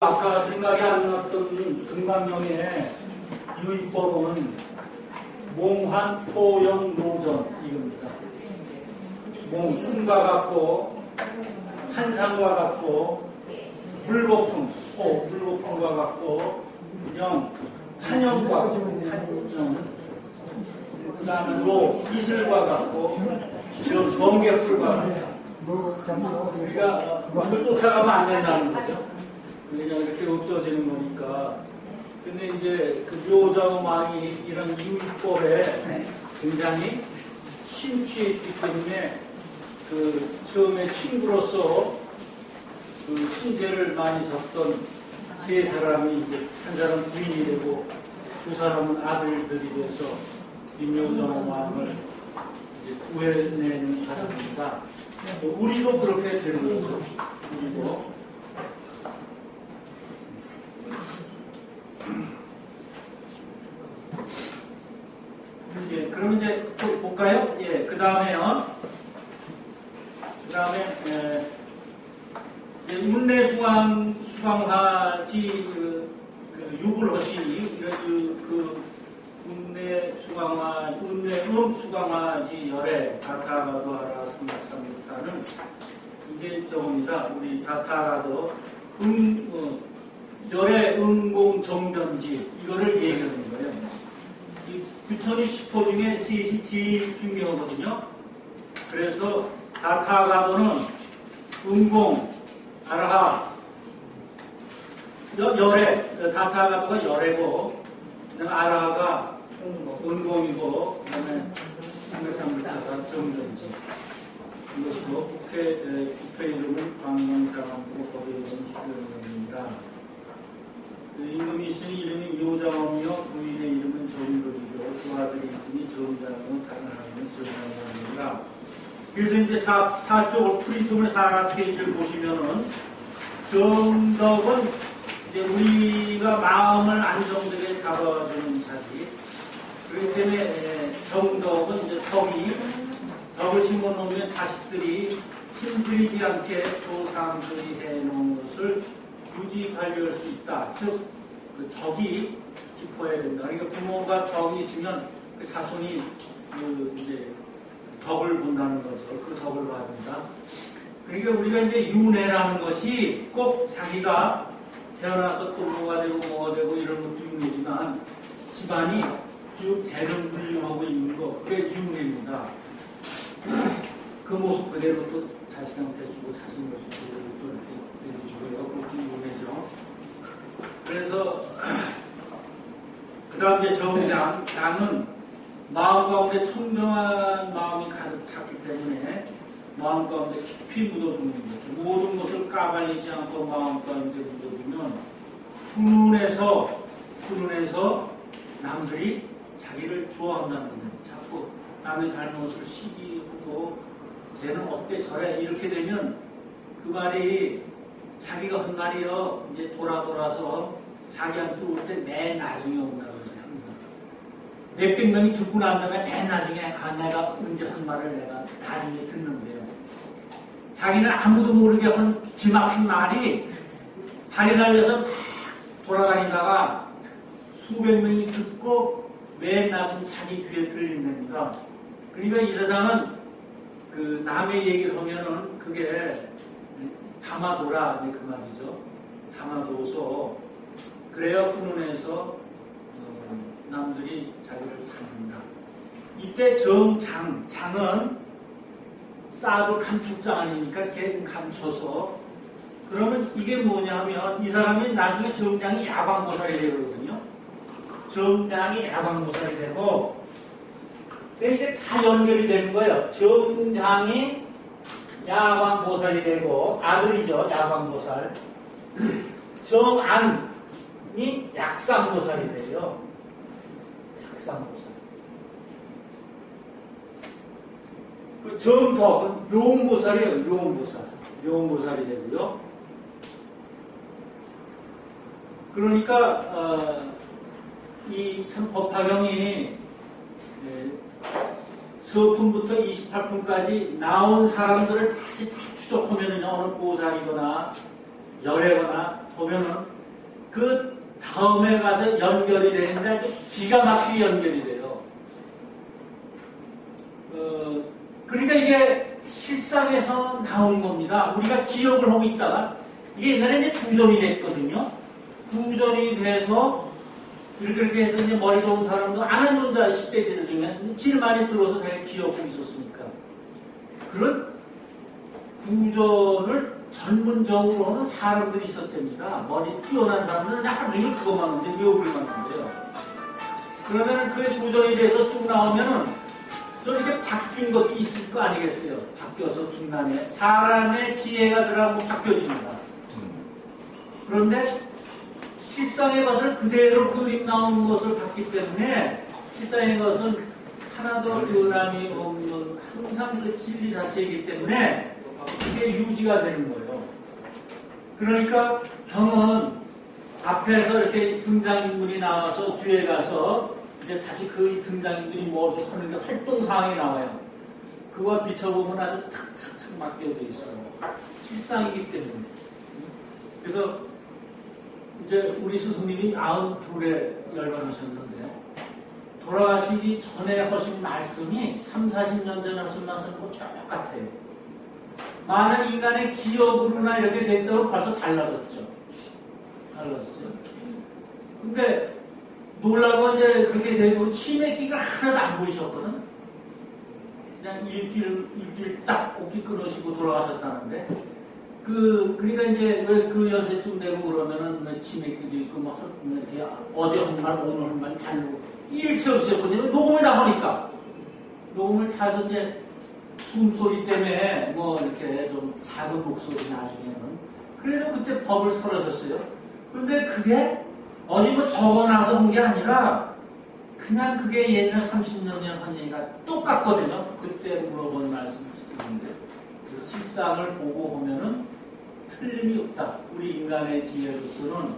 아까 생각이 안 났던 금강령의 유의법은 몽환 토영 노전 이겁니다. 꿈과 같고 한상과 같고 물거품 물거품과 같고 환영과 환영 그 다음에 이슬과 같고 번개풀과 같다. 그러니까 그걸 쫓아가면 안 된다는 거죠. 그냥 이렇게 없어지는 거니까. 근데 이제 그 묘자음왕이 이런 유의법에 굉장히 심취했기 때문에 그 처음에 친구로서 그 신세를 많이 졌던 세 사람이 이제 한 사람은 부인이 되고 두 사람은 아들들이 돼서 이 묘자음왕을 이제 구해내는 과정입니다. 우리도 그렇게 되는 거죠. 우리도. 예, 그럼 이제 볼까요? 예, 그 다음에요. 운내수강화지 육을 하시니 운내수강화지 열애 다타가도하라 삼각삼육타는 이게 저겁니다. 우리 다타가도 열애 응공 정변지 이거를 얘기하는 거예요. 이 부처의 10호 중에 셋이 제일 중요하거든요. 그래서 다타가도는 응공, 아라하, 열애, 다타가도가 열애고, 아라하가 응공이고, 그 다음에 삼각삼육타가 정변지. 이것이고, 국회 이름은 광명사관고 법의 이름입니다. 임금이 있으니 이름이 묘자엄이요 부인의 이름은 정덕이요 두 아들이 있으니 정자하고 다른 하나님은 정자하니라. 그래서 이제 4쪽 프린트물 4페이지를 보시면은 정덕은 이제 우리가 마음을 안정되게 잡아주는 자리. 그렇기 때문에 정덕은 이제 덕을 심어놓으면 자식들이 힘들이지 않게 조상들이 해놓은 것을 유지 관리할 수 있다. 즉, 그 덕이 깊어야 된다. 그러니까 부모가 덕이 있으면 그 자손이 이제 덕을 본다는 거죠. 그 덕을 봐야 된다. 그러니까 우리가 이제 윤회라는 것이 꼭 자기가 태어나서 또 뭐가 되고 이런 것도 윤회지만 집안이 쭉 대를 물림하고 있는 거, 그게 윤회입니다. 그 모습 그대로 또 자식한테 주고 자신을 주고 또 이렇게 주고 그것도 윤회죠. 그래서 그 다음 이제 정장은 마음 가운데 청정한 마음이 가득 찼기 때문에 마음 가운데 깊이 묻어두는 거죠. 모든 것을 까발리지 않고 마음 가운데 묻어두면 훈훈해서 남들이 자기를 좋아한다는 거예요. 자꾸 남의 잘못을 시기하고 쟤는 어때 저래 이렇게 되면 그 말이 자기가 한 말이요 이제 돌아서 자기한테 올 때 맨 나중에 온다고 그러죠. 항상 몇백 명이 듣고 난 다음에 맨 나중에 내가 언제 한 말을 내가 나중에 듣는데요. 자기는 아무도 모르게 한 기막힌 말이 발이 달려서 막 돌아다니다가 수백 명이 듣고 맨 나중에 자기 귀에 들린답니다. 그러니까 이 세상은 그 남의 얘기를 하면은 그게 담아둬라 그 말이죠. 담아둬서 그래야 훈훈해서 남들이 자기를 찾는다. 이때 장은 쌓아둘 감축장 아닙니까? 이렇게 감춰서 그러면 이게 뭐냐면 이 사람이 나중에 정장이 야광보살이 되거든요. 정장이 야광보살이 되고 이제 다 연결이 되는 거예요. 정장이 야광보살이 되고 아들이죠. 야광보살. 정안이 약상보살이 돼요. 약상보살. 그 정덕은 용보살이에요. 용보살이 되고요. 그러니까 이 참 법화경이 서품부터 28품까지 나온 사람들을 다시 추적하면은 어느 보살이거나 열애거나 보면은 그 다음에 가서 연결이 되는데 기가 막히게 연결이 돼요. 그러니까 이게 실상에서 나온 겁니다. 우리가 기억을 하고 있다가 이게 옛날에 이제 구전이 됐거든요. 구전이 돼서 이렇게 해서 이제 머리 좋은 사람도 아는 존자 10대 제자 중에 제일 많이 들어서 자기가 기억하고 있었으니까 그런 구전을 전문적으로 하는 사람들이 있었답니다. 머리 뛰어난 사람들은 하루 종일 그것만 하는데 외우기만 하는데요. 그러면 그 구전이 돼서 쭉 나오면은 좀 이렇게 바뀐 것도 있을 거 아니겠어요? 바뀌어서 중간에 사람의 지혜가 들어가고 바뀌어집니다. 그런데 실상의 것을 그대로 그림 나온 것을 봤기 때문에 실상의 것은 하나도 변함이 없는 항상 그 진리 자체이기 때문에 이게 유지가 되는 거예요. 그러니까 경은 앞에서 이렇게 등장인물이 나와서 뒤에 가서 이제 다시 그 등장인물이 뭐 이렇게 하는 게 활동사항이 나와요. 그거 비춰보면 아주 탁탁탁 맞게 돼 있어요. 실상이기 때문에. 그래서 이제 우리 스승님이 92에 열반하셨는데 돌아가시기 전에 하신 말씀이 30-40년 전에 하신 말씀하고 똑같아요. 많은 인간의 기억으로나 이렇게 됐다고 벌써 달라졌죠. 근데 놀라고 이제 그렇게 되고 치매기가 하나도 안 보이셨거든. 그냥 일주일 딱 고기 끊으시고 돌아가셨다는데 그러니까 이제 왜 그 연세쯤 되고 그러면은 뭐 치매기도 있고 뭐 이렇게 어제 한 말 오늘 한 말 달고 일체 없었거든요. 녹음을 다 하니까 녹음을 타서 이제 숨소리 때문에 뭐 이렇게 좀 작은 목소리 나중에는 그래도 그때 법을 설하셨어요. 그런데 그게 어디 뭐 적어놔서 한 게 아니라 그냥 그게 옛날 30년 전 한 얘기가 똑같거든요. 그때 물어본 말씀이신데 그래서 실상을 보고 보면은 틀림이 없다. 우리 인간의 지혜로서는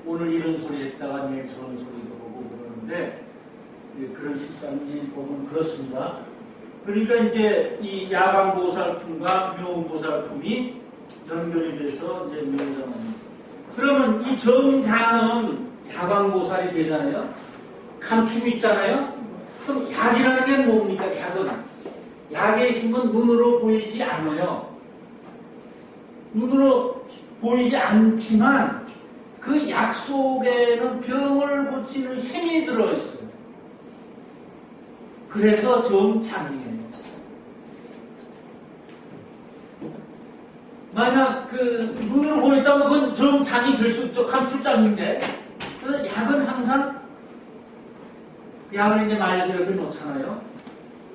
오늘 이런 소리 했다가 내일 저런 소리도 보고 그러는데 그런 실상이 보면 그렇습니다. 그러니까 이제 이 야광보살품과 묘보살품이 연결이 돼서 이제 묘장합니다. 그러면 이 정장은 야광보살이 되잖아요. 감추고 있잖아요. 그럼 약이라는 게 뭡니까? 약은 약의 힘은 눈으로 보이지 않아요. 눈으로 보이지 않지만 그 약 속에는 병을 고치는 힘이 들어있어요. 그래서 정장이에요. 만약 그 눈으로 보였다면 그건 정장이 될 수 있죠. 감출장인데. 그래서 약은 항상 약을 이제 말에서 이렇게 놓잖아요.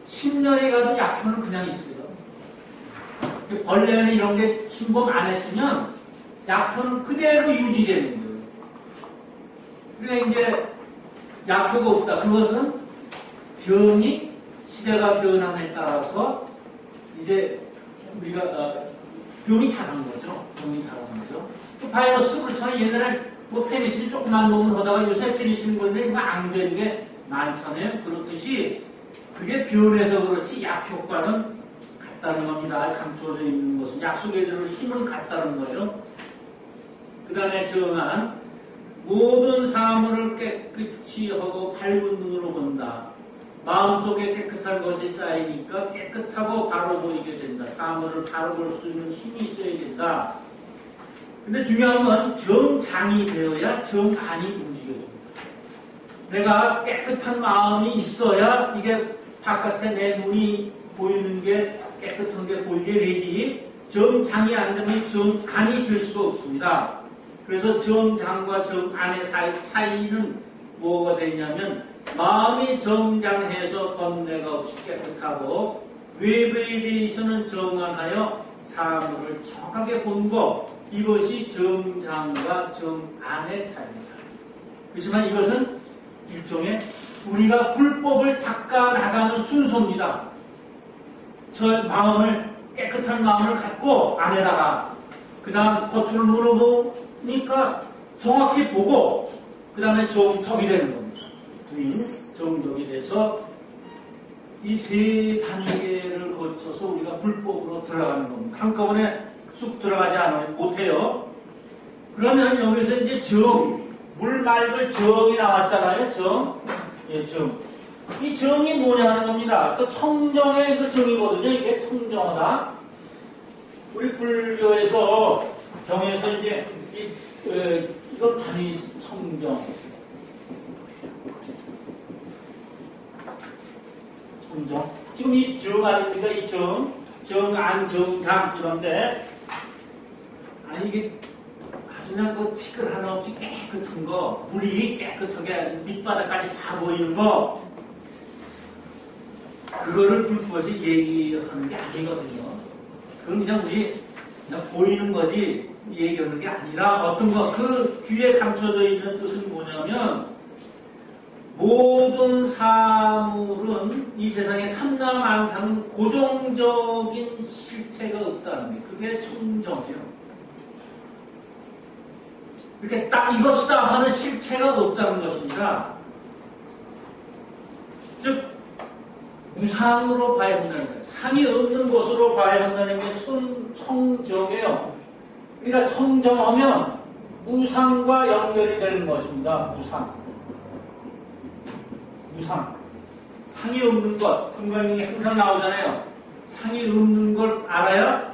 10년이 가도 약효는 그냥 있어요. 벌레는 이런 게 침범 안 했으면 약효는 그대로 유지되는 거예요. 그러니까 이제 약효가 없다. 그것은 병이 시대가 변함에 따라서 이제 우리가 병이 자란 거죠. 병이 자란 거죠. 바이러스도 그렇잖아요. 옛날에 뭐 페니실린 조금만 먹으면 하다가 요새 페니실린 걸리면 뭐 안 되는 게 많잖아요. 그렇듯이 그게 변해서 그렇지 약 효과는 같다는 겁니다. 감추어져 있는 것은 약 속에 들어올 힘은 같다는 거예요. 그 다음에 정한 모든 사물을 깨끗이 하고 밝은 눈으로 본다. 마음속에 깨끗한 것이 쌓이니까 깨끗하고 바로 보이게 된다. 사물을 바로 볼 수 있는 힘이 있어야 된다. 근데 중요한 건 정장이 되어야 정안이 움직여집니다. 내가 깨끗한 마음이 있어야 이게 바깥에 내 눈이 보이는 게 깨끗한 게 보이게 되지 정장이 안 되면 정안이 될 수가 없습니다. 그래서 정장과 정안의 차이는 뭐가 되냐면 마음이 정장해서 번뇌가 없이 깨끗하고 외부에 대해서는 정안하여 사물을 정확하게 본 것, 이것이 정장과 정안의 차이입니다. 그렇지만 이것은 일종의 우리가 불법을 닦아나가는 순서입니다. 저 마음을 깨끗한 마음을 갖고 안에다가 그 다음 겉으로 물어보니까 정확히 보고 그 다음에 정덕이 되는 겁니다. 정덕이 돼서 이 세 단계를 거쳐서 우리가 불법으로 들어가는 겁니다. 한꺼번에 쑥 들어가지 않아요. 못해요. 그러면 여기서 이제 물 맑을 정이 나왔잖아요. 정. 예, 정. 이 정이 뭐냐는 겁니다. 그 청정의 그 정이거든요. 이게 청정하다. 우리 불교에서 경에서 이제 이걸 많이 청정. 청정. 지금 이 정 아닙니까? 이 정. 정안, 정장 이런데 아니 이게 아주 그냥 그 티끌 하나 없이 깨끗한 거, 물이 깨끗하게 밑바닥까지 다 보이는 거, 그거를 불법에서 얘기하는 게 아니거든요. 그건 그냥 우리 그냥 보이는 거지 얘기하는 게 아니라 어떤 거, 그 뒤에 감춰져 있는 뜻은 뭐냐면 모든 사물은 이 세상에 삼라만상은 고정적인 실체가 없다는 게 그게 청정이에요. 이렇게 딱 이것이다 하는 실체가 없다는 것입니다. 즉 무상으로 봐야 한다는 거예요. 상이 없는 것으로 봐야 한다는 게 청정이에요. 그러니까 청정하면 무상과 연결이 되는 것입니다. 무상. 상이 없는 것. 금강경에 항상 나오잖아요. 상이 없는 걸 알아야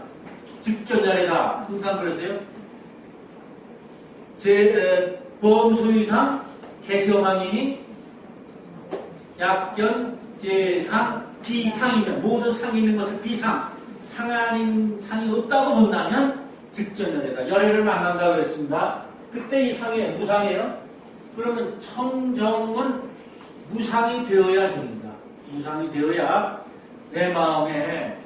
즉견자리다. 항상 그랬어요. 보험소유상, 개시어망이니, 약견, 제상, 비상이면 모든 상이 있는 것을 비상, 상 아닌 상이 없다고 본다면 즉견열애다. 열애를 만난다고 그랬습니다. 그때 이 상이 무상이에요. 그러면 청정은 무상이 되어야 됩니다. 무상이 되어야 내 마음에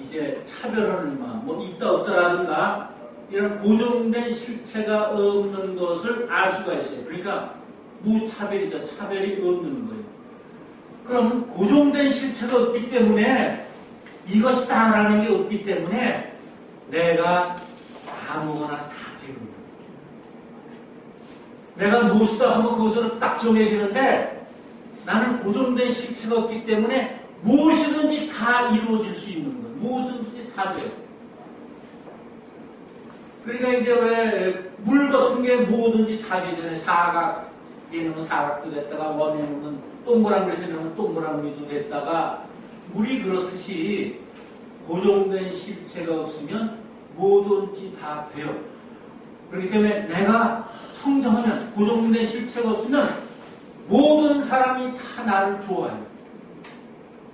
이제 차별하는 마음, 뭐 있다 없다라든가 이런 고정된 실체가 없는 것을 알 수가 있어요. 그러니까 무차별이죠. 차별이 없는 거예요. 그럼 고정된 실체가 없기 때문에 이것이다 라는 게 없기 때문에 내가 아무거나 다 되는 거예요. 내가 무엇이다 하면 그것으로 딱 정해지는데 나는 고정된 실체가 없기 때문에 무엇이든지 다 이루어질 수 있는 거예요. 무엇이든지 다 돼요. 그러니까 이제 왜 물 같은 게 뭐든지 다 되잖아요. 사각에 넣으면 사각도 됐다가 원에 넣으면 동그란 그릇에 넣으면 동그란 물도 됐다가 물이 그렇듯이 고정된 실체가 없으면 뭐든지 다 돼요. 그렇기 때문에 내가 청정하면 고정된 실체가 없으면 모든 사람이 다 나를 좋아해요.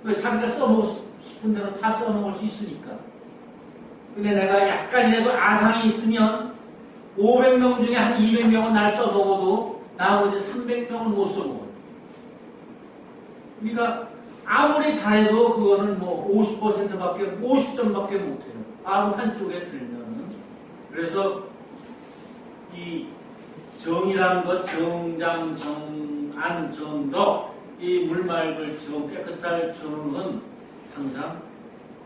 왜? 자기가 써먹고 싶은 대로 다 써먹을 수 있으니까. 근데 내가 약간이라도 아상이 있으면 500명 중에 한 200명은 날 써먹어도 나머지 300명은 못 써먹어요. 그러니까 아무리 잘해도 그거는 뭐 50%밖에 50점밖에 못해요. 아무 한쪽에 들면은. 그래서 이 정이라는 것, 정장, 정안, 정덕, 이 물맑을 정, 깨끗할 정은 항상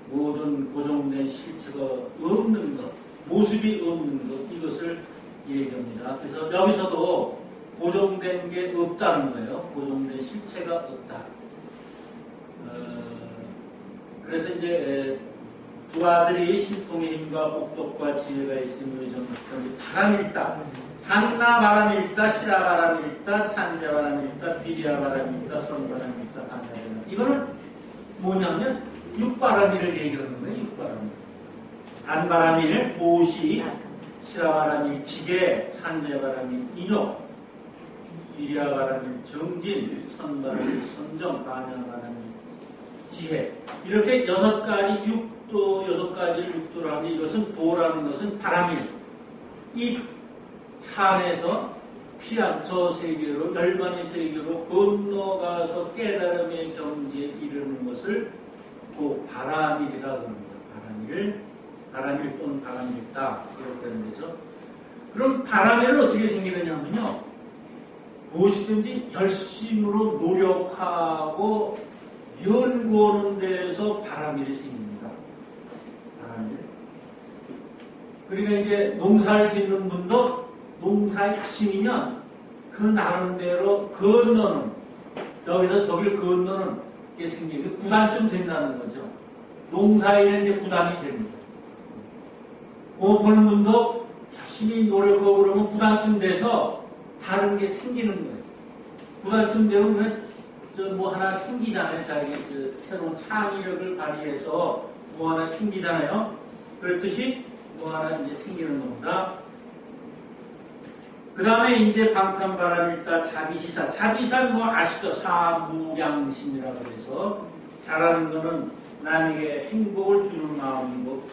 모든 고정된 실체가 없는 것, 모습이 없는 것, 이것을 얘기합니다. 그래서 여기서도 고정된 게 없다는 거예요. 고정된 실체가 없다. 그래서 이제 두 아들이 신통의 힘과 복덕과 지혜가 있으므로 정확한 바람일다. 단나 바람일다, 시라 바람일다, 찬자 바람일다, 비리아 바람일다, 선 바람일다, 반야바람. 이거는 뭐냐면 육바람일을 얘기하는 거예요. 육바람일. 단바람일 보시, 시라바람일 지게, 찬자바람일 인욕, 비리아바람일 정진, 선바람일 선정, 반야바람일 지혜. 이렇게 6가지 육도, 6가지 육도를 하는데 이것은 도라는 것은 바람일. 이 산에서 피한 저 세계로, 멸망의 세계로 건너가서 깨달음의 경지에 이르는 것을 도 바람일이라 합니다. 바람일 또는 바람일다. 이렇게 하는 데서. 그럼 바람일은 어떻게 생기느냐면요. 무엇이든지 열심으로 노력하고 연구하는 데에서 바람일이 생깁니다. 바람일. 그러니까 이제 농사를 짓는 분도 농사 열심이면 그 나름대로 건너는, 여기서 저길 건너는 게 생기고 구단쯤 된다는 거죠. 농사에는 이제 구단이 됩니다. 공업 보는 분도 열심히 노력하고 그러면 부담쯤 돼서 다른 게 생기는 거예요. 부담쯤 되면 뭐 하나 생기잖아요. 자기 새로운 창의력을 발휘해서 뭐 하나 생기잖아요. 그렇듯이 뭐 하나 이제 생기는 겁니다. 그 다음에 이제 방탄바람이 있다. 자비시사. 자비시사는 뭐 아시죠? 사무량심이라고 해서 잘하는 거는 남에게 행복을 주는 마음이고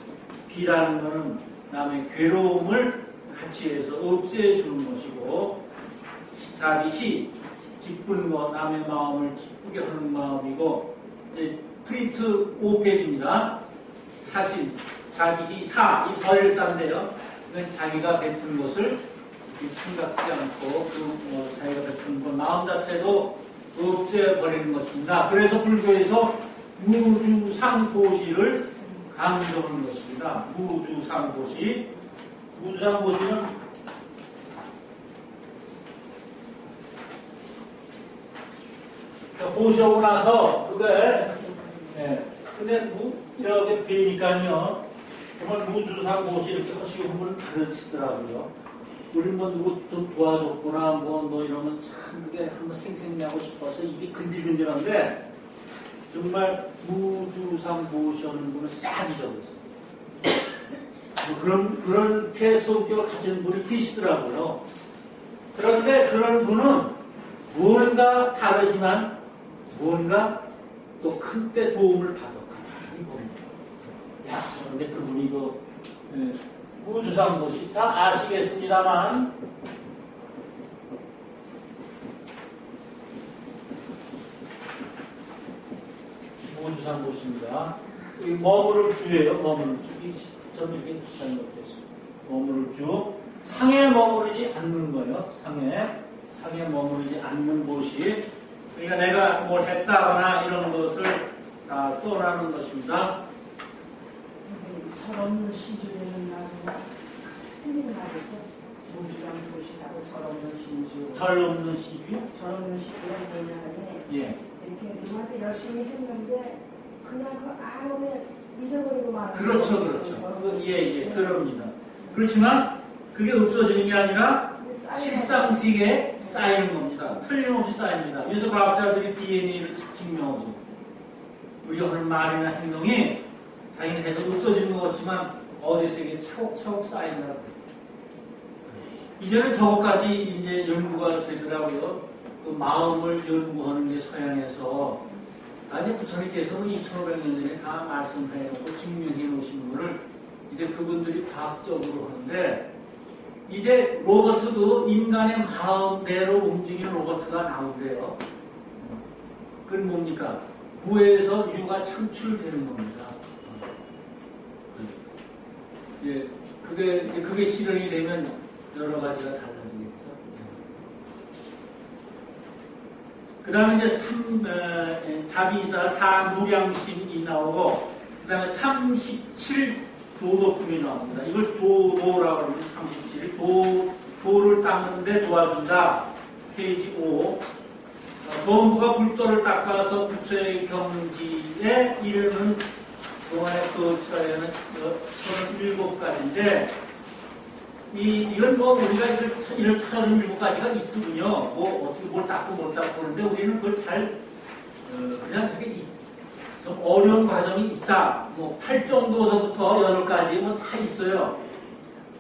비라는 거는 남의 괴로움을 같이 해서 없애주는 것이고 자비시 기쁜 거 남의 마음을 기쁘게 하는 마음이고 프린트 5페이지입니다. 사실 자비시4 이 벌사인데요. 이건 자기가 베푼 것을 생각지 않고 자기가 베푼 것 마음 자체도 없애버리는 것입니다. 그래서 불교에서 무주상보시를 강조하는 것입니다. 무주상보시. 무주상보시는 보시고 나서 그게 근데 이렇게 배니까요 정말 무주상보시 이렇게 하시고 한번 가르치더라고요. 우리 뭐 누구 좀 도와줬구나 뭐 이러면 참 그게 한번 생생내고 싶어서 입이 근질근질한데 정말 무주상보시 하는 분은 싹 잊어버렸어요. 그렇게 성격을 가지는 분이 계시더라고요. 그런데 그런 분은 뭔가 다르지만 뭔가 또 큰 때 도움을 받아 가만히 봅니다. 야, 그런데 그분이 무주상보시 다 아시겠습니다만 무주상보시입니다. 이 머무를 주예요. 머무를 주. 저는 이렇게 잘못됐어요. 머무를 주. 상에 머무르지 않는 거예요. 상에 머무르지 않는 보시. 그러니까 내가 뭘 했다거나 이런 것을 다 떠나는 것입니다. 철없는 시주에는 나도 틀린 말이죠. 무주상보시라고 철없는 시주. 철없는 시주요? 철없는 시주가 뭐냐면 이렇게 누구한테 열심히 했는데 그냥 아무에 잊어버리고 말하는 그렇죠. 그럽니다. 그렇지만 그게 없어지는 게 아니라 실상식에 쌓이는 겁니다. 틀림없이 쌓입니다. 그래서 과학자들이 DNA를 증명하죠. 우리가 하는 말이나 행동이 자기는 해서 없어지는 것 같지만 어디서 이게 차곡차곡 쌓인다고. 이제는 저것까지 이제 연구가 되더라고요. 그 마음을 연구하는 게 서양에서 아니 부처님께서는 2500년 전에 다 말씀해놓고 증명해 놓으신 분을 이제 그분들이 과학적으로 하는데 이제 로버트도 인간의 마음대로 움직이는 로버트가 나온대요. 그건 뭡니까? 무에서 유가 창출되는 겁니다. 그게 실현이 되면 여러 가지가 달라지겠죠. 그 다음에 이제 자비사 사무량심이 나오고, 그 다음에 37조도품이 나옵니다. 이걸 조도라고 하면 37. 도를 닦는데 도와준다. 페이지 5. 범부가 불도를 닦아서 부처의 경지에 이르는 동안의 그 처에는 37가지인데, 이건 뭐 우리가 이런 37가지가 있거든요. 뭐 어떻게 뭘 닦고 그러는데 우리는 그걸 잘 그냥 되게 좀 어려운 과정이 있다. 뭐 8정도서부터 8가지 뭐 다 있어요.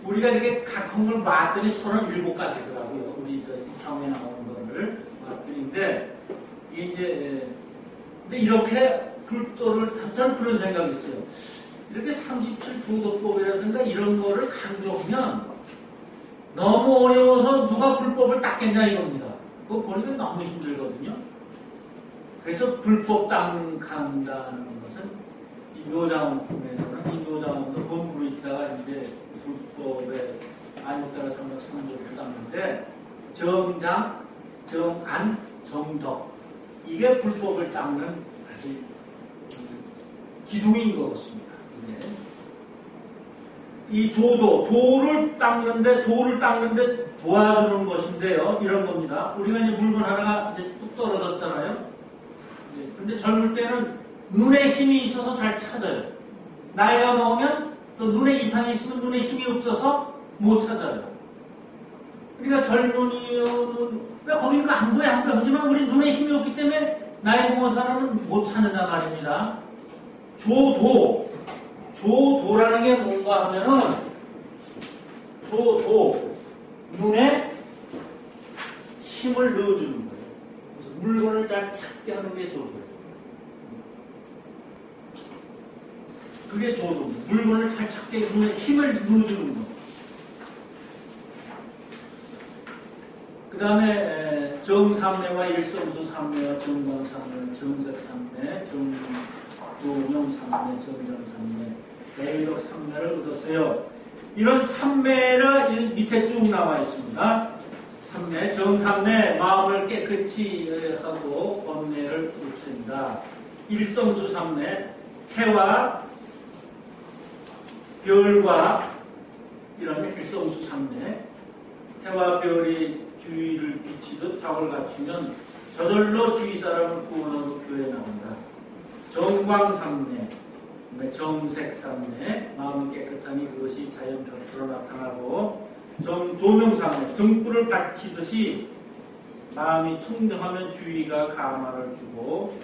우리가 이렇게 각한 걸 봤더니 37가지더라고요. 우리 저 경에 나오는 거를 봤더니인데 이게 이제 근데 이렇게 불도를 저는 그런 생각이 있어요. 이렇게 37조도법이라든가 이런 거를 강조하면 너무 어려워서 누가 불법을 닦겠냐 이겁니다. 그거 보니까 너무 힘들거든요. 그래서 불법 강다는 것은 이 묘장원품에서는 이 묘장원도 본부로 있다가 이제 불법에 안욕따라 삼각 삼조를 닦는데 정장, 정안, 정덕 이게 불법을 닦는 아주 기둥인 것 같습니다. 이 조도, 도를 닦는데 도와주는 것인데요. 이런 겁니다. 우리가 이제 물건 하나가 이제 뚝 떨어졌잖아요. 근데 젊을 때는 눈에 힘이 있어서 잘 찾아요. 나이가 먹으면 또 눈에 이상이 있으면 눈에 힘이 없어서 못 찾아요. 그러니까 젊은이는 왜 거기는 안 보여 하지만 우리 눈에 힘이 없기 때문에 나이 먹은 사람은 못 찾는단 말입니다. 조도라는 게 뭔가 하면은 눈에 힘을 넣어주는 거예요. 그래서 물건을 잘 찾게 하는 게 조도예요. 그게 조도입니다. 물건을 잘 찾게 눈에 힘을 넣어주는 거. 그 다음에 정삼매와 일성수삼매와 정광삼매, 정색삼매, 정동영삼매, 정정삼매, 대위덕삼매를 얻었어요. 이런 삼매가 밑에 쭉 나와 있습니다. 삼매, 정삼매, 마음을 깨끗이 하고 번뇌를 없앤다. 일성수삼매, 해와 별과 이런 일성수삼매, 해와 별이 주의를 비치듯 탑을 갖추면 저절로 주위 사람을 구원하고 교회에 나온다. 정광삼매, 정색삼매, 마음이 깨끗하니 그것이 자연적으로 나타나고, 조명삼매, 등불을 밝히듯이 마음이 청정하면 주위가 감화를 주고,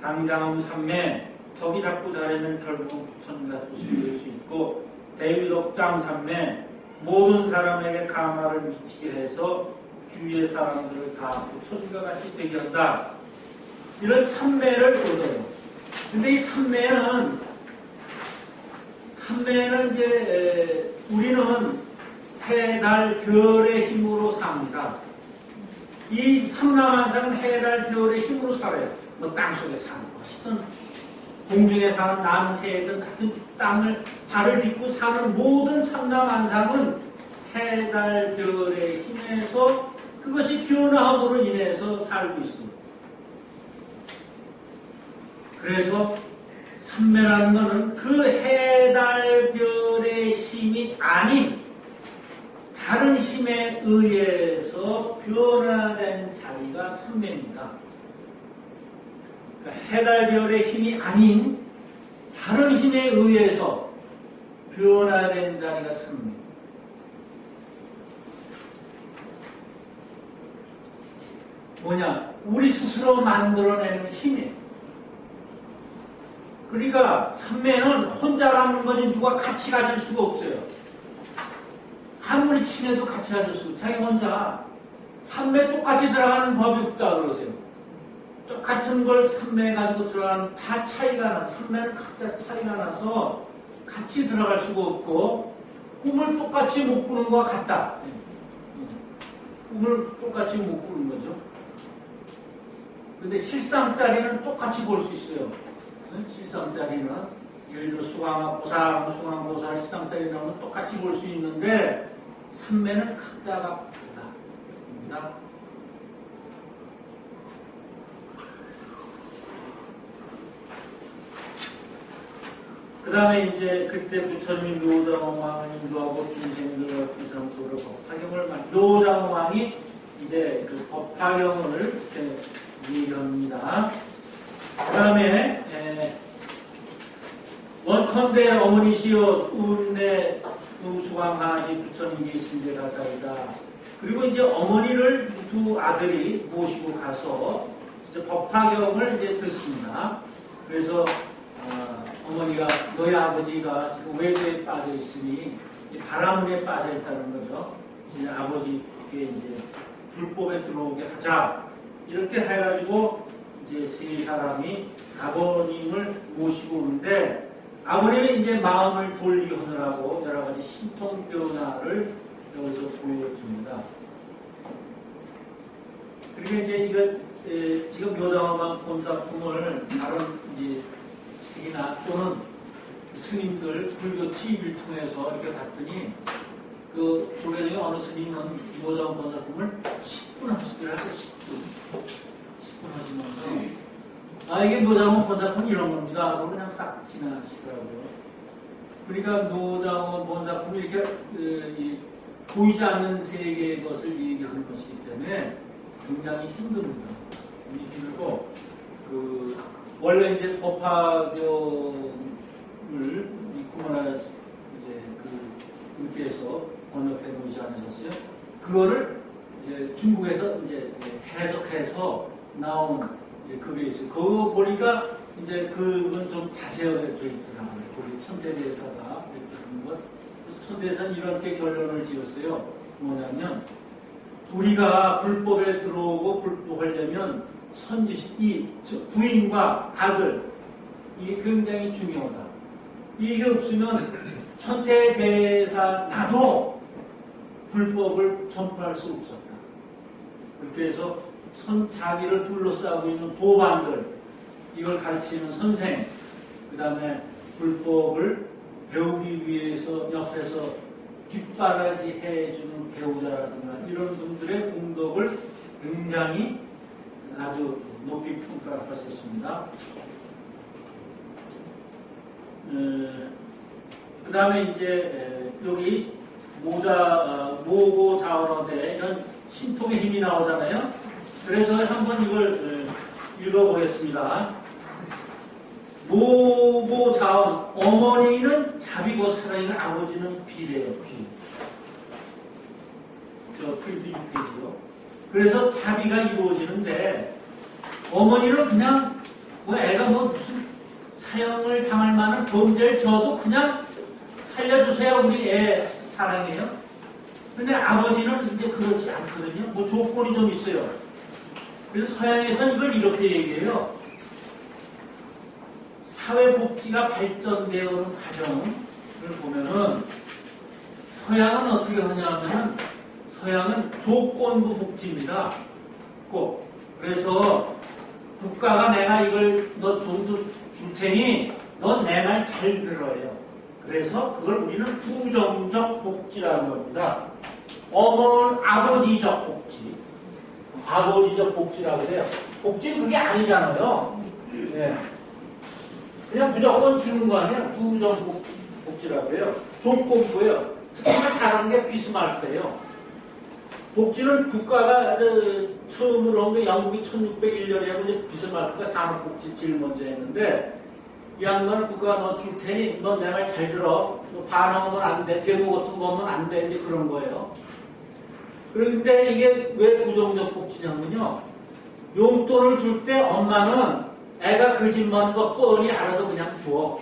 장장음삼매, 덕이 자꾸 자라면 결국 부처님과 수수될 수 있고, 대위덕장삼매, 모든 사람에게 감화를 미치게 해서 주위의 사람들을 다 부처님과 같이 되게 한다. 이런 삼매를 얻어요. 근데 이 삼매는 이제 우리는 해, 달, 별의 힘으로 삽니다. 이 삼라만상은 해, 달, 별의 힘으로 살아요. 뭐 땅속에 사는 것이든 공중에 사는 남새든 같은 땅을 발을 딛고 사는 모든 삼라만상은 해, 달, 별의 힘에서 그것이 변화함으로 인해서 살고 있습니다. 그래서 삼매라는 것은 그 해, 달, 별의 힘이 아닌 다른 힘에 의해서 변화된 자리가 삼매입니다. 그러니까 해, 달, 별의 힘이 아닌 다른 힘에 의해서 변화된 자리가 삼매. 뭐냐? 우리 스스로 만들어내는 힘이에요. 그러니까 삼매는 혼자라는 것이 누가 같이 가질 수가 없어요. 아무리 친해도 같이 가질 수가 없어요. 자기 혼자 삼매 똑같이 들어가는 법이 없다 그러세요. 똑같은 걸 삼매 가지고 들어가는 다 차이가 나. 삼매는 각자 차이가 나서 같이 들어갈 수가 없고 꿈을 똑같이 못 꾸는 것과 같다. 꿈을 똑같이 못 꾸는 거죠. 근데 실상짜리는 똑같이 볼 수 있어요. 실상짜리는 예를 들어 수강보살, 수강보살 실상짜리 나오면 똑같이 볼 수 있는데 삼매는 각자가 다르다. 그 다음에 이제 그때 부처님이 묘장왕을 인도하고 중생들 부상소를 법화경을 묘장왕이 이제 그 법화경을 이렇게 얘기합니다. 그 다음에 원컨대 어머니시여 운내 수광하지 부처님 계신 데 가사이다. 그리고 이제 어머니를 두 아들이 모시고 가서 이제 법화경을 이제 듣습니다. 그래서 어머니가 너희 아버지가 지금 외도에 빠져 있으니 바라문에 빠져 있다는 거죠. 이제 아버지께 이제 불법에 들어오게 하자. 이렇게 해가지고 이제 세 사람이 아버님을 모시고 오는데 아버님이 이제 마음을 돌리느라고 여러 가지 신통 변화를 여기서 보여줍니다. 그리고 이제 이거 지금 묘장왕 본사품을 다른 이제 책이나 또는 스님들 불교 TV를 통해서 이렇게 봤더니 그 조계종의 어느 스님은 묘장왕 본사품을 10분 하시더라고요. 10분 하시면서 이게 묘장원 본사품 이런 겁니다. 그러고 그냥 싹 지나가시더라고요. 그러니까 묘장원 본사품이 이렇게 보이지 않는 세계의 것을 얘기하는 것이기 때문에 굉장히 힘듭니다. 힘들고 원래 이제 법화경을 이제 그렇게 해서 번역해 놓지 않으셨어요? 그거를 이제 중국에서 이제 해석해서 나온 그게 있어요. 그거 보니까 이제 그건 좀 자세하게 돼 있더라고요. 우리 천대대사가 그런 것. 그래서 천대대사는 이렇게 결론을 지었어요. 뭐냐면 우리가 불법에 들어오고 불법하려면 이 부인과 아들 이게 굉장히 중요하다. 이게 없으면 천태대사 나도 불법을 전파할 수 없었다. 그렇게 해서 자기를 둘러싸고 있는 도반들 이걸 가르치는 선생 그 다음에 불법을 배우기 위해서 옆에서 뒷바라지 해주는 배우자라든가 이런 분들의 공덕을 굉장히 아주 높이 평가하셨습니다. 그 다음에 이제 여기 모고 자원어대 이런 신통의 힘이 나오잖아요. 그래서 한번 이걸 읽어보겠습니다. 모고 자원 어머니는 자비고 사랑이고 아버지는 비래요. 비. 저 필드 6페이지요. 그래서 자비가 이루어지는데 어머니는 그냥 뭐 애가 뭐 무슨 사형을 당할 만한 범죄를 져도 그냥 살려주세요. 우리 애 사랑해요. 근데 아버지는 이제 그렇지 않거든요. 뭐 조건이 좀 있어요. 그래서 서양에서는 이걸 이렇게 얘기해요. 사회복지가 발전되어 오는 과정을 보면은 서양은 어떻게 하냐면은 서양은 조건부 복지입니다. 꼭. 그래서 국가가 내가 이걸 너 좀 줄 테니 넌 내 말 잘 들어요. 그래서 그걸 우리는 부정적 복지라는 겁니다. 아버지적 복지. 아버지적 복지라고 해요. 복지는 그게 아니잖아요. 네. 그냥 무조건 주는 거 아니에요. 부정 복지라고 해요. 조건부예요. 특히나 잘하는 게 비스마르크예요. 복지는 국가가 처음으로 한 게 영국이 1601년에 하고 이제 비스마르크가 산업복지 제일 먼저 했는데 이 양반은 국가가 너 줄 테니 너 내 말 잘 들어. 너 반항하면 안 돼. 데모 같은 거 하면 안 돼. 이제 그런 거예요. 그런데 이게 왜 부정적 복지냐면요. 용돈을 줄 때 엄마는 애가 거짓말하는 거 뻔히 알아도 그냥 줘.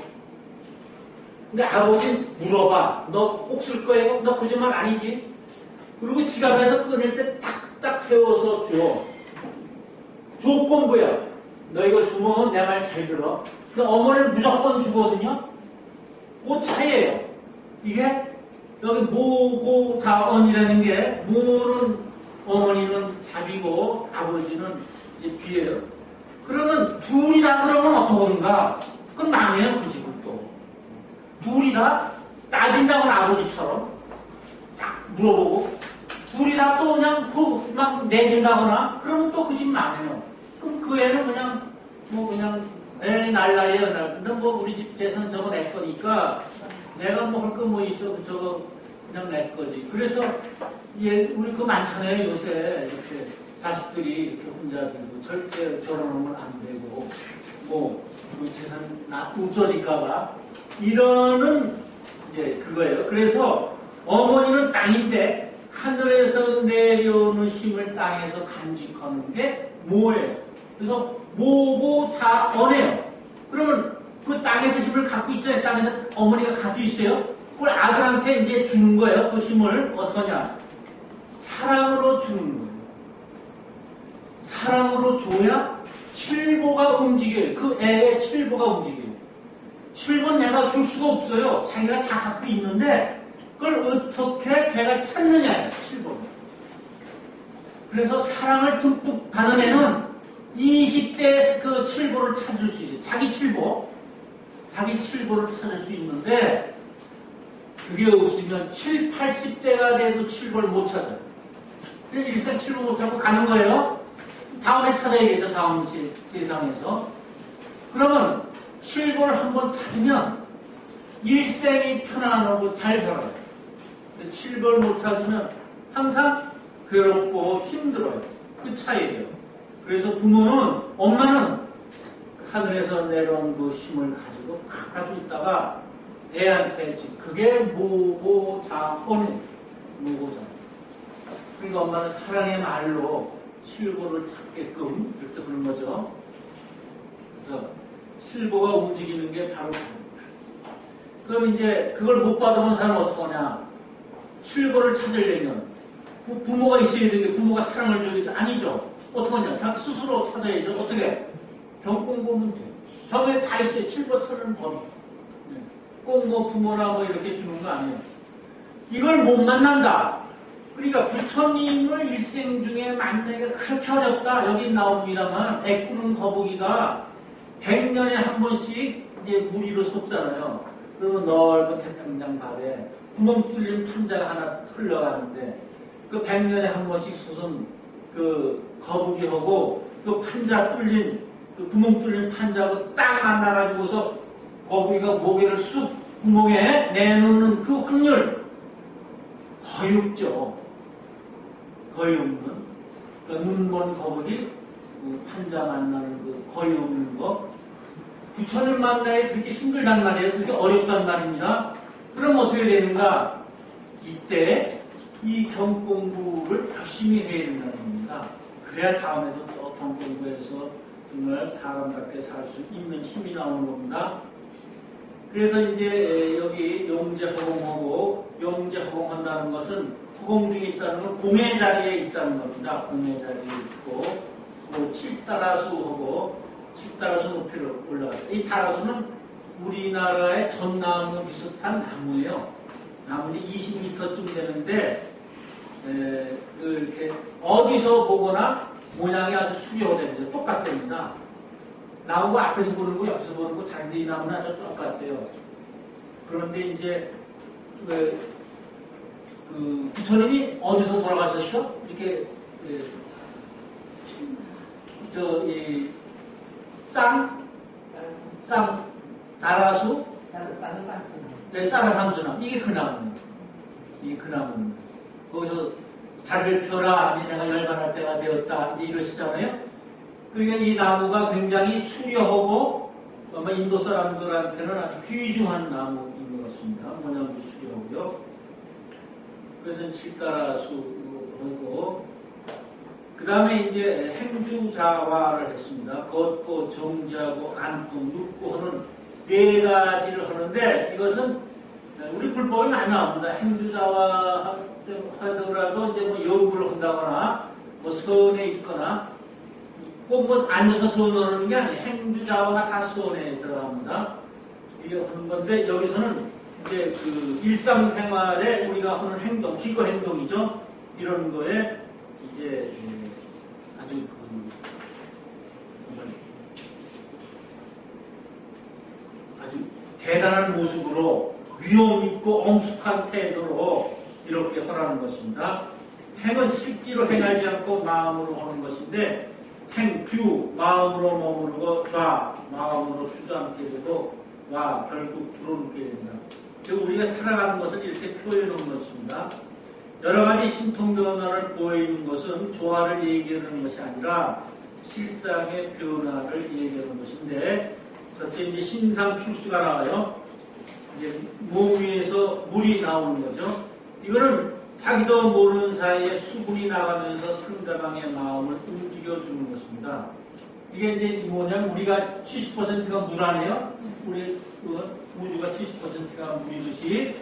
근데 아버지는 물어봐. 너 꼭 쓸 거예요? 너 거짓말 아니지? 그리고 지갑에서 꺼낼 때 딱딱 세워서 줘. 조건부야. 너 이거 주면 내 말 잘 들어. 근데 어머니는 무조건 주거든요. 그 차이예요. 이게 여기 모고 자언이라는 게 모는 어머니는 자비고 아버지는 이제 비예요. 그러면 둘이 다 그러면 어떡하는가? 그건 망해요. 그 집은 또. 둘이 다 따진다고는 아버지처럼 딱 물어보고 둘이 다 또 그냥 막 내준다거나 그러면 또 그 집 망해요. 그럼 그 애는 그냥 뭐 그냥 에이 날라리야 근데 뭐 우리 집 재산 저거 내 거니까 내가 뭐 할 거 뭐 있어 저거 그냥 내 거지. 그래서 예 우리 그 많잖아요. 요새 이렇게 자식들이 이렇게 혼자 들고 절대 결혼하면 안 되고 뭐 우리 재산 없어질까봐 이러는 이제 그거예요. 그래서 어머니는 땅인데 하늘에서 내려오는 힘을 땅에서 간직하는 게 뭐예요? 그래서 모고 자언해요. 그러면 그 땅에서 힘을 갖고 있잖아요. 땅에서 어머니가 가지고 있어요. 그걸 아들한테 이제 주는 거예요. 그 힘을 어떠냐? 사랑으로 주는 거예요. 사랑으로 줘야 칠보가 움직여요. 그 애의 칠보가 움직여요. 칠보는 내가 줄 수가 없어요. 자기가 다 갖고 있는데 그걸 어떻게 걔가 찾느냐예요. 칠보는. 그래서 사랑을 듬뿍 받은 애는 20대에 그 칠보를 찾을 수 있어요. 자기 칠보를 찾을 수 있는데 그게 없으면 7, 80대가 돼도 칠보를 못 찾아요. 일생 칠보 못 찾고 가는 거예요. 다음에 찾아야겠죠. 다음 세상에서. 그러면 칠보를 한번 찾으면 일생이 편안하고 잘 살아요. 칠보를 못 찾으면 항상 괴롭고 힘들어요. 그 차이예요. 그래서 부모는, 엄마는 하늘에서 내려온 그 힘을 가지고 다 가지고 있다가 애한테 그게 모고 자언 노고자. 그러니까 엄마는 사랑의 말로 실보를 찾게끔 이렇게 부른 거죠. 그래서 실보가 움직이는 게 바로 그럼 이제 그걸 못 받아본 사람은 어떡하냐? 실보를 찾으려면 부모가 있어야 되게 부모가 사랑을 줘야 돼. 아니죠. 어떡하냐? 자기 스스로 찾아야죠. 어떻게? 경공 보면 돼. 경에 다 있어요. 실보 찾는 법이. 꼭 뭐 부모나 뭐 이렇게 주는 거 아니에요. 이걸 못 만난다. 그러니까 부처님을 일생 중에 만나기가 그렇게 어렵다. 여기 나옵니다만 애꾸는 거북이가 100년에 한 번씩 이제 무리로 섰잖아요. 그리고 넓은 태평양 바다에 구멍 뚫린 판자가 하나 흘러가는데 그 100년에 한 번씩 솟은 그 거북이하고 그 판자 뚫린 그 구멍 뚫린 판자하고 딱 만나가지고서 거북이가 모기를 쑥 구멍에 내놓는 그 확률 거의 없죠. 거의 없는 그 눈먼 거북이 그 판자 만나는 그 거의 없는 거 부처를 만나야 그렇게 힘들단 말이에요. 그렇게 어렵단 말입니다. 그럼 어떻게 되는가? 이때 이 경공부를 열심히 해야 된다는 겁니다. 그래야 다음에도 또 경공부에서 정말 사람답게 살 수 있는 힘이 나오는 겁니다. 그래서 이제 여기 용제허공하고 용제허공한다는 것은 허공 중에 있다는 건 공의 자리에 있다는 겁니다. 공의 자리에 있고 뭐 칠다라수하고 칠다라수 높이를 올라가요. 이 다라수는 우리나라의 전나무 비슷한 나무예요. 나무는 20m쯤 되는데 이렇게 어디서 보거나 모양이 아주 수려됩니다. 똑같답니다. 나무가 앞에서 보는 거, 옆에서 보는 거 다른데 이 나무는 아주 똑같아요. 그런데 이제 그 부처님이 어디서 돌아가셨죠? 이렇게 다라수? 네, 쌀아삼수나무. 이게 그 나무예요. 이게 그 나무입니다. 거기서 자리를 펴라. 이제 내가 열반할 때가 되었다. 이제 이러시잖아요. 그러니까 이 나무가 굉장히 수려하고 아마 인도 사람들한테는 아주 귀중한 나무인 것 같습니다. 모양도 수려하고요. 그래서 칠다라수하고 그 다음에 이제 행주자화를 했습니다. 걷고 정지하고 앉고 눕고 하는 네 가지를 하는데 이것은 우리 불법이 많이 나옵니다. 행주자화 하더라도 이제 뭐 여부를 한다거나 뭐 선에 있거나 꼭 뭐 앉아서 선언하는 게 아니에요. 행주자화가 다 선에 들어갑니다. 이게 하는 건데 여기서는 이제 그 일상생활에 우리가 하는 행동, 기껏 행동이죠. 이런 거에 이제 아주 아주 대단한 모습으로 위험 있고 엄숙한 태도로 이렇게 하라는 것입니다. 행은 실제로 행하지 않고 마음으로 하는 것인데 행주, 마음으로 머무르고 좌, 마음으로 주저앉게 되고 와, 결국 들어눕게 됩니다. 우리가 살아가는 것을 이렇게 표현한 것입니다. 여러 가지 신통 변화를 보이는 것은 조화를 얘기하는 것이 아니라 실상의 변화를 얘기하는 것인데 그렇게 이제 신상 출수가 나와요. 이제 몸 위에서 물이 나오는 거죠. 이거는 자기도 모르는 사이에 수분이 나가면서 상대방의 마음을 움직여주는 것입니다. 이게 이제 뭐냐면 우리가 70%가 물 아니에요? 우리 우주가 70%가 물이듯이